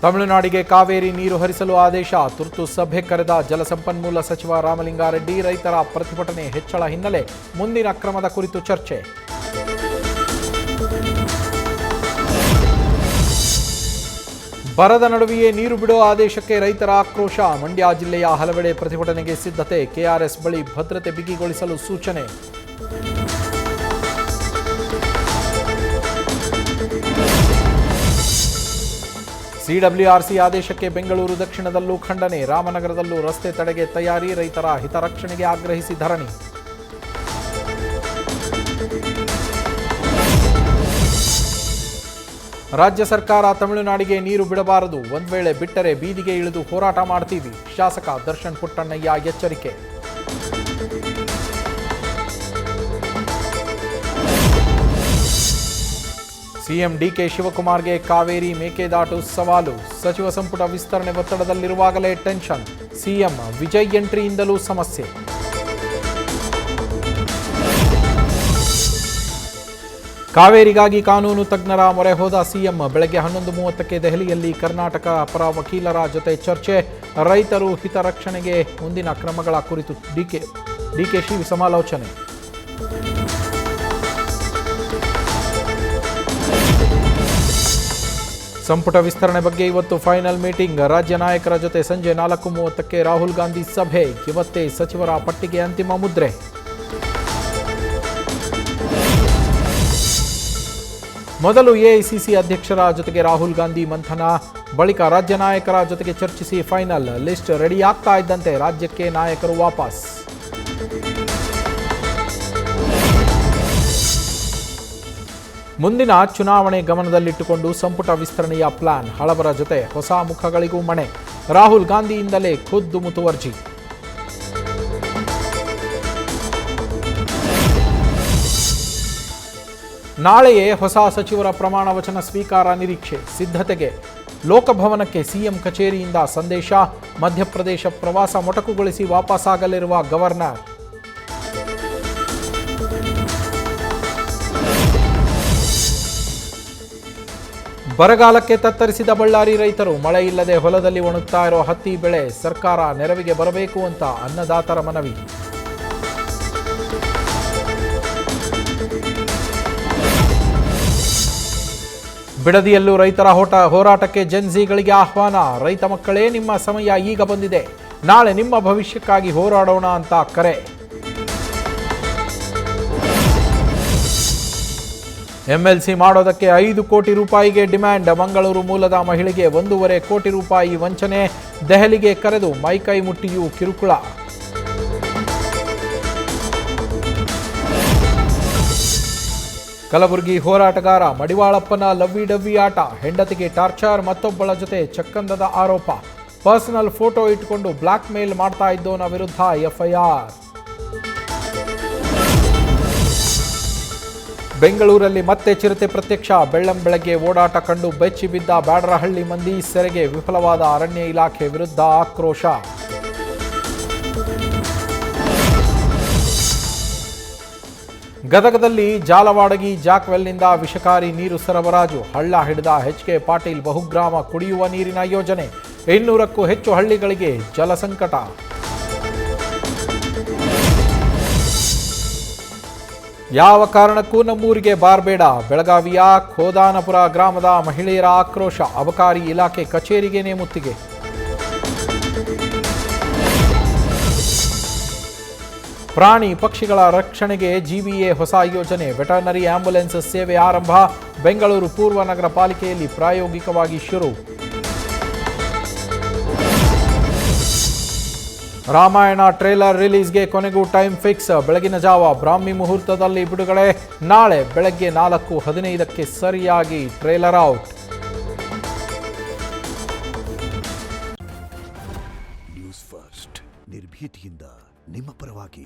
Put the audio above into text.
ತಮಿಳುನಾಡಿಗೆ ಕಾವೇರಿ ನೀರು ಹರಿಸಲು ಆದೇಶ. ತುರ್ತು ಸಭೆ ಕರೆದ ಜಲಸಂಪನ್ಮೂಲ ಸಚಿವ ರಾಮಲಿಂಗಾರೆಡ್ಡಿ. ರೈತರ ಪ್ರತಿಭಟನೆ ಹೆಚ್ಚಳ ಹಿನ್ನೆಲೆ ಮುಂದಿನ ಕ್ರಮದ ಕುರಿತು ಚರ್ಚೆ. ಬರದ ನಡುವೆಯೇ ನೀರು ಬಿಡೋ ಆದೇಶಕ್ಕೆ ರೈತರ ಆಕ್ರೋಶ. ಮಂಡ್ಯ ಜಿಲ್ಲೆಯ ಹಲವೆಡೆ ಪ್ರತಿಭಟನೆಗೆ ಸಿದ್ಧತೆ. ಕೆಆರ್ಎಸ್ ಬಳಿ ಭದ್ರತೆ ಬಿಗಿಗೊಳಿಸಲು ಸೂಚನೆ. ಸಿಡಬ್ಲ್ಯೂಆರ್ಸಿ ಆದೇಶಕ್ಕೆ ಬೆಂಗಳೂರು ದಕ್ಷಿಣದಲ್ಲೂ ಖಂಡನೆ. ರಾಮನಗರದಲ್ಲೂ ರಸ್ತೆ ತಡೆಗೆ ತಯಾರಿ. ರೈತರ ಹಿತರಕ್ಷಣೆಗೆ ಆಗ್ರಹಿಸಿ ಧರಣಿ. ರಾಜ್ಯ ಸರ್ಕಾರ ತಮಿಳುನಾಡಿಗೆ ನೀರು ಬಿಡಬಾರದು. ಒಂದ್ ವೇಳೆ ಬಿಟ್ಟರೆ ಬೀದಿಗೆ ಇಳಿದು ಹೋರಾಟ ಮಾಡ್ತೀವಿ. ಶಾಸಕ ದರ್ಶನ್ ಪುಟ್ಟಣ್ಣಯ್ಯ ಎಚ್ಚರಿಕೆ. ಸಿಎಂ ಡಿಕೆ ಶಿವಕುಮಾರ್ಗೆ ಕಾವೇರಿ ಮೇಕೆದಾಟು ಸವಾಲು. ಸಚಿವ ಸಂಪುಟ ವಿಸ್ತರಣೆ ಒತ್ತಡದಲ್ಲಿರುವಾಗಲೇ ಟೆನ್ಷನ್. ಸಿಎಂ ವಿಜಯ್ ಎಂಟ್ರಿಯಿಂದಲೂ ಸಮಸ್ಯೆ. ಕಾವೇರಿಗಾಗಿ ಕಾನೂನು ತಜ್ಞರ ಮೊರೆ ಹೋದ ಸಿಎಂ. ಬೆಳಗ್ಗೆ 11:30ಕ್ಕೆ ದೆಹಲಿಯಲ್ಲಿ ಕರ್ನಾಟಕ ಪರ ವಕೀಲರ ಜೊತೆ ಚರ್ಚೆ. ರೈತರು ಹಿತರಕ್ಷಣೆಗೆ ಮುಂದಿನ ಕ್ರಮಗಳ ಕುರಿತು ಡಿಕೆಶಿ ಸಮಾಲೋಚನೆ. ಸಂಪುಟ ವಿಸ್ತರಣೆ ಬಗ್ಗೆ ಇವತ್ತು ಫೈನಲ್ ಮೀಟಿಂಗ್. ರಾಜ್ಯ ನಾಯಕರ ಜೊತೆ ಸಂಜೆ 4:30ಕ್ಕೆ ರಾಹುಲ್ ಗಾಂಧಿ ಸಭೆ. ಇವತ್ತೇ ಸಚಿವರ ಪಟ್ಟಿಗೆ ಅಂತಿಮ ಮುದ್ರೆ. ಮೊದಲು ಎಐಸಿಸಿ ಅಧ್ಯಕ್ಷರ ಜೊತೆಗೆ ರಾಹುಲ್ ಗಾಂಧಿ ಮಂಥನ. ಬಳಿಕ ರಾಜ್ಯ ನಾಯಕರ ಜೊತೆಗೆ ಚರ್ಚಿಸಿ ಫೈನಲ್ ಲಿಸ್ಟ್ ರೆಡಿ ಆಗ್ತಾ ಇದ್ದಂತೆ ರಾಜ್ಯಕ್ಕೆ ನಾಯಕರು ವಾಪಸ್. ಮುಂದಿನ ಚುನಾವಣೆ ಗಮನದಲ್ಲಿಟ್ಟುಕೊಂಡು ಸಂಪುಟ ವಿಸ್ತರಣೆಯ ಪ್ಲಾನ್. ಹಳಬರ ಜೊತೆ ಹೊಸ ಮುಖಗಳಿಗೂ ಮಣೆ. ರಾಹುಲ್ ಗಾಂಧಿಯಿಂದಲೇ ಖುದ್ದು ಮುತುವರ್ಜಿ. ನಾಳೆಯೇ ಹೊಸ ಸಚಿವರ ಪ್ರಮಾಣ ವಚನ ಸ್ವೀಕಾರ ನಿರೀಕ್ಷೆ. ಸಿದ್ಧತೆಗೆ ಲೋಕಭವನಕ್ಕೆ ಸಿಎಂ ಕಚೇರಿಯಿಂದ ಸಂದೇಶ. ಮಧ್ಯಪ್ರದೇಶ ಪ್ರವಾಸ ಮೊಟಕುಗೊಳಿಸಿ ವಾಪಸ್ಸಾಗಲಿರುವ ಗವರ್ನರ್. ಬರಗಾಲಕ್ಕೆ ತತ್ತರಿಸಿದ ಬಳ್ಳಾರಿ ರೈತರು. ಮಳೆ ಇಲ್ಲದೆ ಹೊಲದಲ್ಲಿ ಒಣಗ್ತಾ ಇರೋ ಹತ್ತಿ ಬೆಳೆ. ಸರ್ಕಾರ ನೆರವಿಗೆ ಬರಬೇಕು ಅಂತ ಅನ್ನದಾತರ ಮನವಿ. ಬಿಡದಿಯಲ್ಲೂ ರೈತರ ಹೋರಾಟಕ್ಕೆ ಜೆನ್ಝಿಗಳಿಗೆ ಆಹ್ವಾನ. ರೈತ ಮಕ್ಕಳೇ, ನಿಮ್ಮ ಸಮಯ ಈಗ ಬಂದಿದೆ. ನಾಳೆ ನಿಮ್ಮ ಭವಿಷ್ಯಕ್ಕಾಗಿ ಹೋರಾಡೋಣ ಅಂತ ಕರೆ. ಎಂಎಲ್ಸಿ ಮಾಡೋದಕ್ಕೆ 5 ಕೋಟಿ ರೂಪಾಯಿಗೆ ಡಿಮ್ಯಾಂಡ್. ಮಂಗಳೂರು ಮೂಲದ ಮಹಿಳೆಗೆ 1.5 ಕೋಟಿ ರೂಪಾಯಿ ವಂಚನೆ. ದೆಹಲಿಗೆ ಕರೆದು ಮೈಕೈ ಮುಟ್ಟಿಯೂ ಕಿರುಕುಳ. ಕಲಬುರಗಿ ಹೋರಾಟಗಾರ ಮಡಿವಾಳಪ್ಪನ ಲವ್ವಿ ಡವ್ವಿ ಆಟ. ಹೆಂಡತಿಗೆ ಟಾರ್ಚರ್, ಮತ್ತೊಬ್ಬಳ ಜೊತೆ ಚಕ್ಕಂದದ ಆರೋಪ. ಪರ್ಸನಲ್ ಫೋಟೋ ಇಟ್ಟುಕೊಂಡು ಬ್ಲಾಕ್ ಮೇಲ್ ಮಾಡ್ತಾ ಇದ್ದೋನ ವಿರುದ್ಧ ಎಫ್ಐಆರ್. ಬೆಂಗಳೂರಲ್ಲಿ ಮತ್ತೆ ಚಿರತೆ ಪ್ರತ್ಯಕ್ಷ. ಬೆಳ್ಳಂಬೆಳಗ್ಗೆ ಓಡಾಟ ಕಂಡು ಬೆಚ್ಚಿ ಬಿದ್ದ ಬ್ಯಾಡರಹಳ್ಳಿ ಮಂದಿ. ಸೆರೆಗೆ ವಿಫಲವಾದ ಅರಣ್ಯ ಇಲಾಖೆ ವಿರುದ್ಧ ಆಕ್ರೋಶ. ಗದಗದಲ್ಲಿ ಜಾಲವಾಡಗಿ ಜಾಕ್ವೆಲ್ನಿಂದ ವಿಷಕಾರಿ ನೀರು ಸರಬರಾಜು. ಹಳ್ಳ ಹಿಡಿದ ಎಚ್.ಕೆ. ಪಾಟೀಲ್ ಬಹುಗ್ರಾಮ ಕುಡಿಯುವ ನೀರಿನ ಯೋಜನೆ. 200ಕ್ಕೂ ಹೆಚ್ಚು ಹಳ್ಳಿಗಳಿಗೆ ಜಲಸಂಕಟ. ಯಾವ ಕಾರಣಕ್ಕೂ ನಮ್ಮೂರಿಗೆ ಬಾರ್ಬೇಡ. ಬೆಳಗಾವಿಯ ಖೋದಾನಪುರ ಗ್ರಾಮದ ಮಹಿಳೆಯರ ಆಕ್ರೋಶ. ಅಬಕಾರಿ ಇಲಾಖೆ ಕಚೇರಿಗೇನೆ ಮುತ್ತಿಗೆ. ಪ್ರಾಣಿ ಪಕ್ಷಿಗಳ ರಕ್ಷಣೆಗೆ ಜಿವಿಎ ಹೊಸ ಯೋಜನೆ. ವೆಟರ್ನರಿ ಆಂಬ್ಯುಲೆನ್ಸ್ ಸೇವೆ ಆರಂಭ. ಬೆಂಗಳೂರು ಪೂರ್ವ ನಗರ ಪಾಲಿಕೆಯಲ್ಲಿ ಪ್ರಾಯೋಗಿಕವಾಗಿ ಶುರು. ರಾಮಾಯಣ ಟ್ರೇಲರ್ ರಿಲೀಸ್ಗೆ ಕೊನೆಗೂ ಟೈಮ್ ಫಿಕ್ಸ್. ಬೆಳಗಿನ ಜಾವ ಬ್ರಾಹ್ಮಿ ಮುಹೂರ್ತದಲ್ಲಿ ಬಿಡುಗಡೆ. ನಾಳೆ ಬೆಳಗ್ಗೆ 4:15ಕ್ಕೆ ಸರಿಯಾಗಿ ಟ್ರೇಲರ್ ಔಟ್. ನ್ಯೂಸ್ ಫಸ್ಟ್ ನಿರ್ಭೀತಿಯಿಂದ ನಿಮ್ಮ ಪರವಾಗಿ.